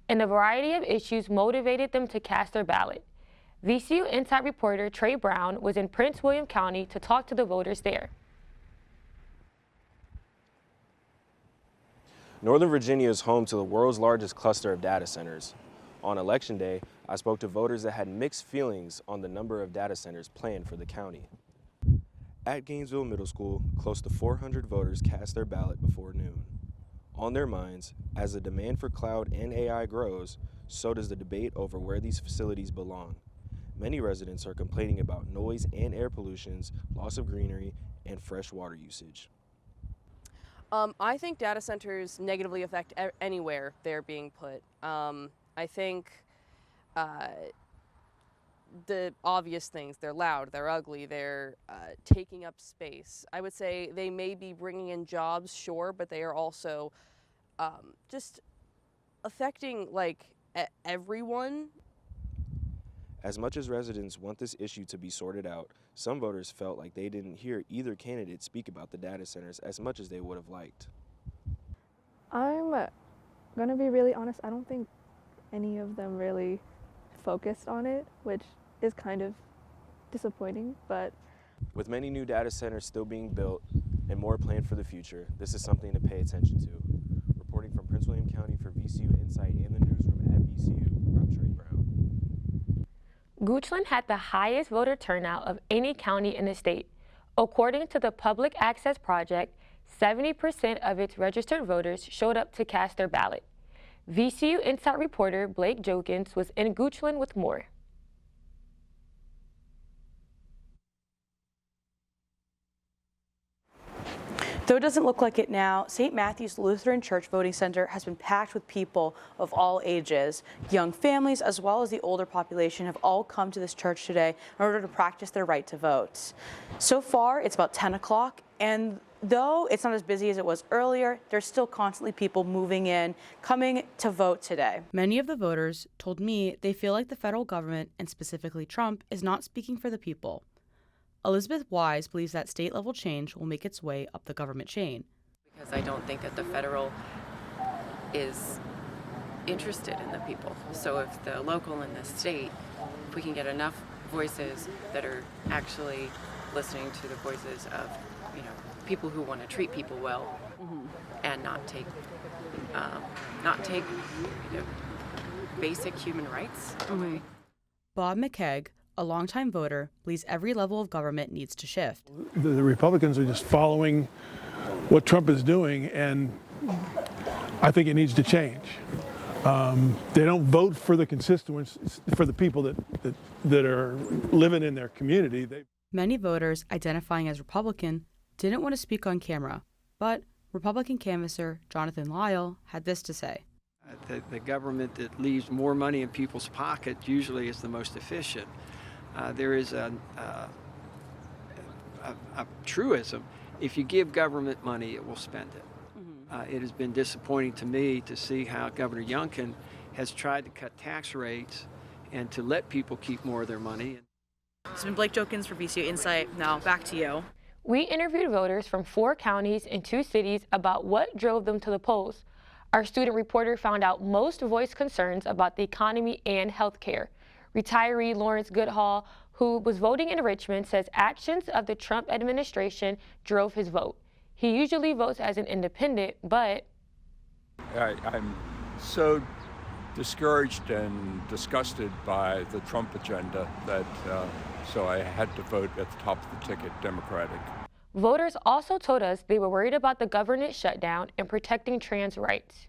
and a variety of issues motivated them to cast their ballot. VCU Insight reporter Trey Brown was in Prince William County to talk to the voters there. Northern Virginia is home to the world's largest cluster of data centers. On Election Day, I spoke to voters that had mixed feelings on the number of data centers planned for the county. At Gainesville Middle School, close to 400 voters cast their ballot before noon. On their minds, as the demand for cloud and AI grows, so does the debate over where these facilities belong. Many residents are complaining about noise and air pollutions, loss of greenery, and fresh water usage. I think data centers negatively affect anywhere they're being put. I think the obvious things, they're loud, they're ugly, they're taking up space. I would say they may be bringing in jobs, sure, but they are also just affecting like everyone. As much as residents want this issue to be sorted out, some voters felt like they didn't hear either candidate speak about the data centers as much as they would have liked. I'm gonna be really honest, I don't think any of them really focused on it, which is kind of disappointing, but... With many new data centers still being built and more planned for the future, this is something to pay attention to. Reporting from Prince William County for VCU Insight and the newsroom at VCU, I'm Trey Brown. Goochland had the highest voter turnout of any county in the state. According to the Public Access Project, 70% of its registered voters showed up to cast their ballot. VCU Insight reporter Blake Jokins was in Goochland with more. Though it doesn't look like it now, St. Matthew's Lutheran Church Voting Center has been packed with people of all ages. Young families as well as the older population have all come to this church today in order to practice their right to vote. So far, it's about 10 o'clock, and though it's not as busy as it was earlier, there's still constantly people moving in, coming to vote today. Many of the voters told me they feel like the federal government, and specifically Trump, is not speaking for the people. Elizabeth Wise believes that state-level change will make its way up the government chain. Because I don't think that the federal is interested in the people. So if the local and the state, if we can get enough voices that are actually listening to the voices of, people who want to treat people well, and not take basic human rights away. Bob McKegg, a longtime voter, believes every level of government needs to shift. The Republicans are just following what Trump is doing, and I think it needs to change. They don't vote for the constituents, for the people that are living in their community. Many voters identifying as Republican didn't want to speak on camera, but Republican canvasser Jonathan Lyle had this to say. The government that leaves more money in people's pockets usually is the most efficient. There is a truism: if you give government money, it will spend it. It has been disappointing to me to see how Governor Youngkin has tried to cut tax rates and to let people keep more of their money. It's been Blake Jokins for VCU Insight. Now back to you. We interviewed voters from 4 counties and 2 cities about what drove them to the polls. Our student reporter found out most voiced concerns about the economy and health care. Retiree Lawrence Goodhall, who was voting in Richmond, says actions of the Trump administration drove his vote. He usually votes as an independent, but... I'm so discouraged and disgusted by the Trump agenda that so I had to vote at the top of the ticket Democratic. Voters also told us they were worried about the government shutdown and protecting trans rights.